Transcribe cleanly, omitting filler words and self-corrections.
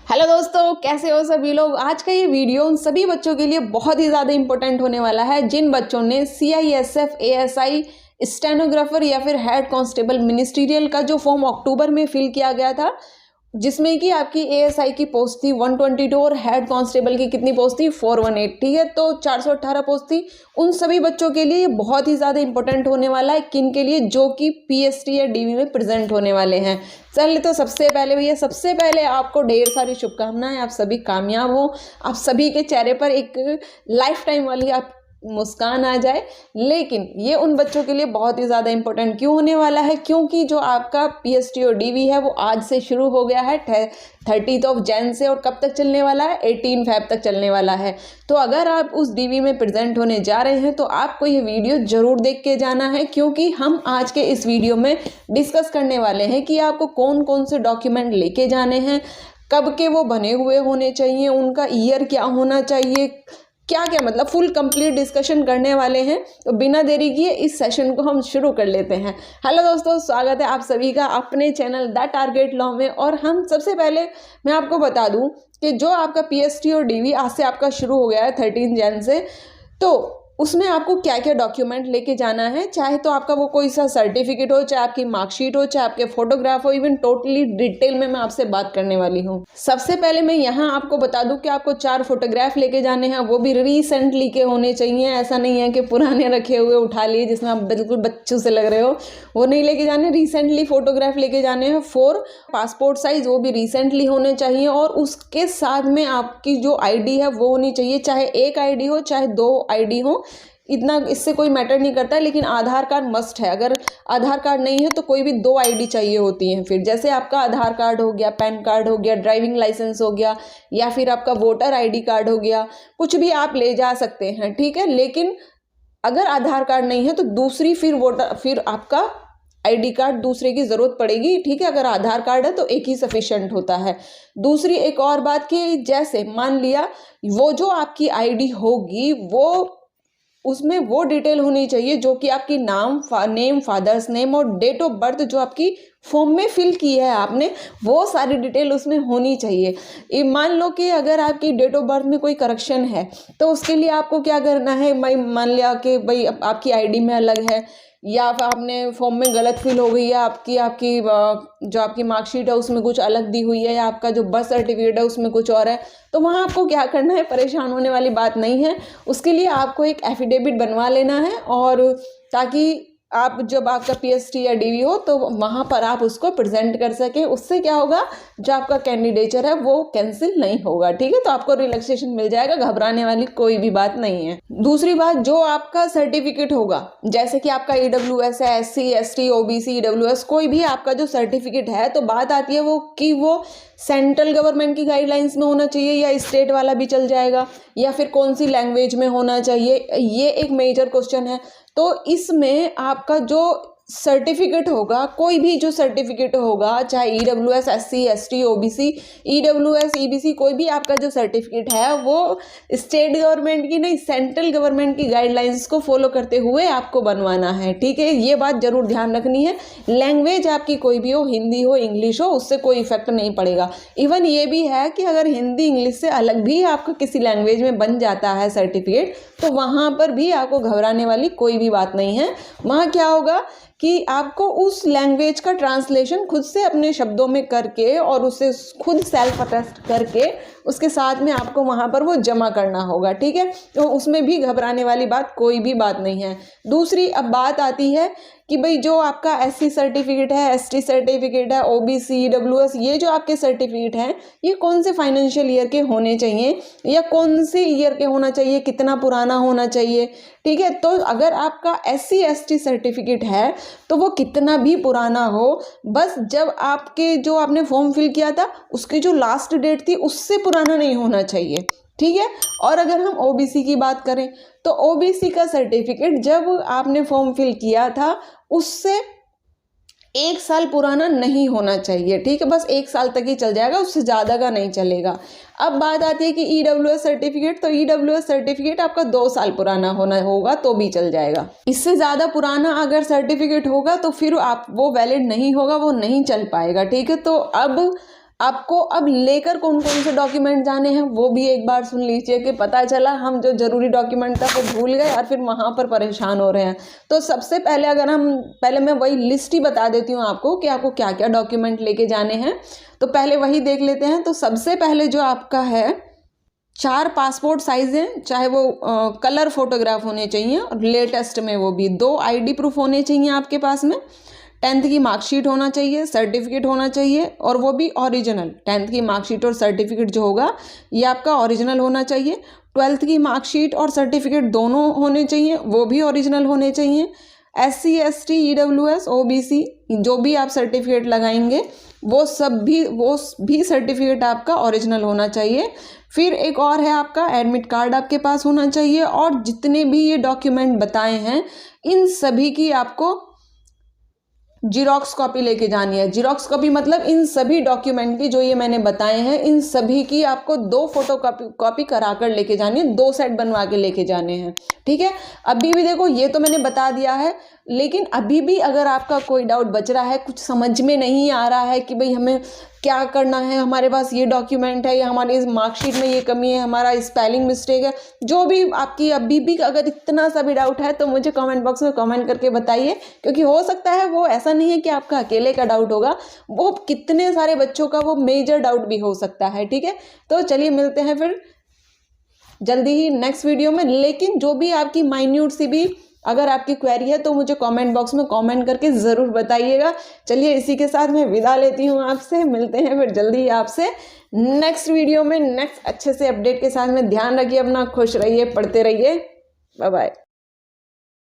Hello दोस्तों, कैसे हो सभी लोग। आज का ये वीडियो उन सभी बच्चों के लिए बहुत ही ज़्यादा इंपॉर्टेंट होने वाला है जिन बच्चों ने CISF ASI स्टेनोग्राफर या फिर हेड कांस्टेबल मिनिस्ट्रियल का जो फॉर्म अक्टूबर में फिल किया गया था, जिसमें कि आपकी ASI की पोस्ट थी 122 और हेड कांस्टेबल की कितनी पोस्ट थी 418। ठीक है, तो 418 पोस्ट थी। उन सभी बच्चों के लिए ये बहुत ही ज़्यादा इंपॉर्टेंट होने वाला है। किन के लिए? जो कि PST या DV में प्रेजेंट होने वाले हैं। चलिए, तो सबसे पहले आपको ढेर सारी शुभकामनाएं। आप सभी कामयाब हो, आप सभी के चेहरे पर एक लाइफ टाइम वाली आप मुस्कान आ जाए। लेकिन ये उन बच्चों के लिए बहुत ही ज़्यादा इंपॉर्टेंट क्यों होने वाला है? क्योंकि जो आपका PST और DV है वो आज से शुरू हो गया है 30 जनवरी से, और कब तक चलने वाला है? 18 फरवरी तक चलने वाला है। तो अगर आप उस DV में प्रेजेंट होने जा रहे हैं तो आपको ये वीडियो ज़रूर देख के जाना है, क्योंकि हम आज के इस वीडियो में डिस्कस करने वाले हैं कि आपको कौन कौन से डॉक्यूमेंट लेके जाने हैं, कब के वो बने हुए होने चाहिए, उनका ईयर क्या होना चाहिए, क्या क्या मतलब फुल कंप्लीट डिस्कशन करने वाले हैं। तो बिना देरी किए इस सेशन को हम शुरू कर लेते हैं। हेलो दोस्तों, स्वागत है आप सभी का अपने चैनल द टारगेट लॉ में। और हम सबसे पहले मैं आपको बता दूं कि जो आपका PST और DV आज से आपका शुरू हो गया है 13 जनवरी से, तो उसमें आपको क्या क्या डॉक्यूमेंट लेके जाना है। चाहे तो आपका वो कोई सा सर्टिफिकेट हो, चाहे आपकी मार्कशीट हो, चाहे आपके फोटोग्राफ हो, इवन टोटली डिटेल में मैं आपसे बात करने वाली हूँ। सबसे पहले मैं यहाँ आपको बता दूं कि आपको 4 फोटोग्राफ लेके जाने हैं, वो भी रिसेंटली के होने चाहिए। ऐसा नहीं है कि पुराने रखे हुए उठा लिए जिसमें आप बिल्कुल बच्चों से लग रहे हो, वो नहीं लेके जाने। रिसेंटली फोटोग्राफ लेके जाने हैं 4 पासपोर्ट साइज, वो भी रिसेंटली होने चाहिए। और उसके साथ में आपकी जो ID है वो होनी चाहिए, चाहे एक ID हो चाहे 2 ID हो, इतना इससे कोई मैटर नहीं करता है। लेकिन आधार कार्ड मस्ट है। अगर आधार कार्ड नहीं है तो कोई भी 2 ID चाहिए होती हैं। फिर जैसे आपका आधार कार्ड हो गया, पैन कार्ड हो गया, ड्राइविंग लाइसेंस हो गया, या फिर आपका वोटर ID कार्ड हो गया, कुछ भी आप ले जा सकते हैं। ठीक है, लेकिन अगर आधार कार्ड नहीं है तो दूसरी फिर आपका ID कार्ड दूसरे की ज़रूरत पड़ेगी। ठीक है, अगर आधार कार्ड है तो एक ही सफिशिएंट होता है। दूसरी एक और बात कि जैसे मान लिया वो जो आपकी ID होगी वो उसमें वो डिटेल होनी चाहिए जो कि आपकी नेम, फादर्स नेम और डेट ऑफ बर्थ जो आपकी फॉर्म में फिल की है आपने, वो सारी डिटेल उसमें होनी चाहिए। मान लो कि अगर आपकी डेट ऑफ बर्थ में कोई करेक्शन है तो उसके लिए आपको क्या करना है। भाई मान लिया कि भाई आपकी ID में अलग है, या फिर आपने फॉर्म में गलत फिल हो गई, या आपकी जो आपकी मार्कशीट है उसमें कुछ अलग दी हुई है, या आपका जो बर्थ सर्टिफिकेट है उसमें कुछ और है, तो वहाँ आपको क्या करना है, परेशान होने वाली बात नहीं है। उसके लिए आपको एक एफिडेविट बनवा लेना है, और ताकि आप जब आपका PST या DV हो तो वहाँ पर आप उसको प्रेजेंट कर सकें। उससे क्या होगा, जो आपका कैंडिडेचर है वो कैंसिल नहीं होगा। ठीक है, तो आपको रिलैक्सेशन मिल जाएगा, घबराने वाली कोई भी बात नहीं है। दूसरी बात, जो आपका सर्टिफिकेट होगा, जैसे कि आपका EWS है, SC ST OBC EWS, कोई भी आपका जो सर्टिफिकेट है, तो बात आती है वो कि वो सेंट्रल गवर्नमेंट की गाइडलाइंस में होना चाहिए या स्टेट वाला भी चल जाएगा, या फिर कौन सी लैंग्वेज में होना चाहिए, ये एक मेजर क्वेश्चन है। तो इसमें आपका जो सर्टिफिकेट होगा, कोई भी जो सर्टिफिकेट होगा, चाहे EWS SC ST OBC EWS EBC, कोई भी आपका जो सर्टिफिकेट है वो स्टेट गवर्नमेंट की नहीं, सेंट्रल गवर्नमेंट की गाइडलाइंस को फॉलो करते हुए आपको बनवाना है। ठीक है, ये बात जरूर ध्यान रखनी है। लैंग्वेज आपकी कोई भी हो, हिंदी हो, इंग्लिश हो, उससे कोई इफेक्ट नहीं पड़ेगा। इवन ये भी है कि अगर हिंदी इंग्लिश से अलग भी आपका किसी लैंग्वेज में बन जाता है सर्टिफिकेट, तो वहाँ पर भी आपको घबराने वाली कोई भी बात नहीं है। वहाँ क्या होगा कि आपको उस लैंग्वेज का ट्रांसलेशन खुद से अपने शब्दों में करके और उसे खुद सेल्फ अटेस्ट करके उसके साथ में आपको वहाँ पर वो जमा करना होगा। ठीक है, तो उसमें भी घबराने वाली बात कोई भी बात नहीं है। दूसरी अब बात आती है कि भाई जो आपका SC सर्टिफिकेट है, ST सर्टिफिकेट है, OBC EWS, ये जो आपके सर्टिफिकेट हैं ये कौन से फाइनेंशियल ईयर के होने चाहिए, या कौन से ईयर के होना चाहिए, कितना पुराना होना चाहिए। ठीक है, तो अगर आपका SC ST सर्टिफिकेट है तो वो कितना भी पुराना हो, बस जब आपके जो आपने फॉर्म फिल किया था उसकी जो लास्ट डेट थी उससे पुराना नहीं होना चाहिए। ठीक है, और अगर हम OBC की बात करें तो OBC का सर्टिफिकेट जब आपने फॉर्म फिल किया था उससे 1 साल पुराना नहीं होना चाहिए। ठीक है, बस 1 साल तक ही चल जाएगा, उससे ज़्यादा का नहीं चलेगा। अब बात आती है कि EWS सर्टिफिकेट, तो EWS सर्टिफिकेट आपका 2 साल पुराना होना होगा तो भी चल जाएगा। इससे ज़्यादा पुराना अगर सर्टिफिकेट होगा तो फिर आप वो वैलिड नहीं होगा, वो नहीं चल पाएगा। ठीक है, तो अब आपको अब लेकर कौन कौन से डॉक्यूमेंट जाने हैं वो भी एक बार सुन लीजिए, कि पता चला हम जो ज़रूरी डॉक्यूमेंट था वो भूल गए और फिर वहाँ पर परेशान हो रहे हैं। तो सबसे पहले पहले मैं वही लिस्ट ही बता देती हूँ आपको कि आपको क्या क्या डॉक्यूमेंट लेके जाने हैं, तो पहले वही देख लेते हैं। तो सबसे पहले जो आपका है 4 पासपोर्ट साइज़ हैं, चाहे वो कलर फोटोग्राफ होने चाहिए और लेटेस्ट में वो भी 2 ID प्रूफ होने चाहिए आपके पास में, 10th की मार्कशीट होना चाहिए, सर्टिफिकेट होना चाहिए और वो भी ओरिजिनल। 10th की मार्कशीट और सर्टिफिकेट जो होगा ये आपका ओरिजिनल होना चाहिए। 12th की मार्कशीट और सर्टिफिकेट दोनों होने चाहिए, वो भी ओरिजिनल होने चाहिए। SC ST EWS OBC जो भी आप सर्टिफिकेट लगाएंगे वो भी सर्टिफिकेट आपका ओरिजिनल होना चाहिए। फिर एक और है आपका एडमिट कार्ड आपके पास होना चाहिए, और जितने भी ये डॉक्यूमेंट बताए हैं इन सभी की आपको जीरोक्स कॉपी लेके जानी है। जीरोक्स कॉपी मतलब इन सभी डॉक्यूमेंट की जो ये मैंने बताए हैं इन सभी की आपको 2 फोटो कॉपी करा कर लेके जानी है, 2 सेट बनवा के लेके जाने हैं, ठीक है। अभी भी देखो ये तो मैंने बता दिया है, लेकिन अभी भी अगर आपका कोई डाउट बच रहा है, कुछ समझ में नहीं आ रहा है कि भाई हमें क्या करना है, हमारे पास ये डॉक्यूमेंट है या हमारी इस मार्कशीट में ये कमी है, हमारा स्पेलिंग मिस्टेक है, जो भी आपकी अभी भी अगर इतना सा भी डाउट है तो मुझे कमेंट बॉक्स में कमेंट करके बताइए, क्योंकि हो सकता है वो ऐसा नहीं है कि आपका अकेले का डाउट होगा, वो कितने सारे बच्चों का वो मेजर डाउट भी हो सकता है, ठीक है। तो चलिए मिलते हैं फिर जल्दी ही नेक्स्ट वीडियो में। लेकिन जो भी आपकी माइन्यूट सी भी अगर आपकी क्वेरी है तो मुझे कमेंट बॉक्स में कमेंट करके ज़रूर बताइएगा। चलिए इसी के साथ मैं विदा लेती हूँ आपसे, मिलते हैं फिर जल्दी ही आपसे नेक्स्ट वीडियो में नेक्स्ट अच्छे से अपडेट के साथ में। ध्यान रखिए अपना, खुश रहिए, पढ़ते रहिए, बाय बाय।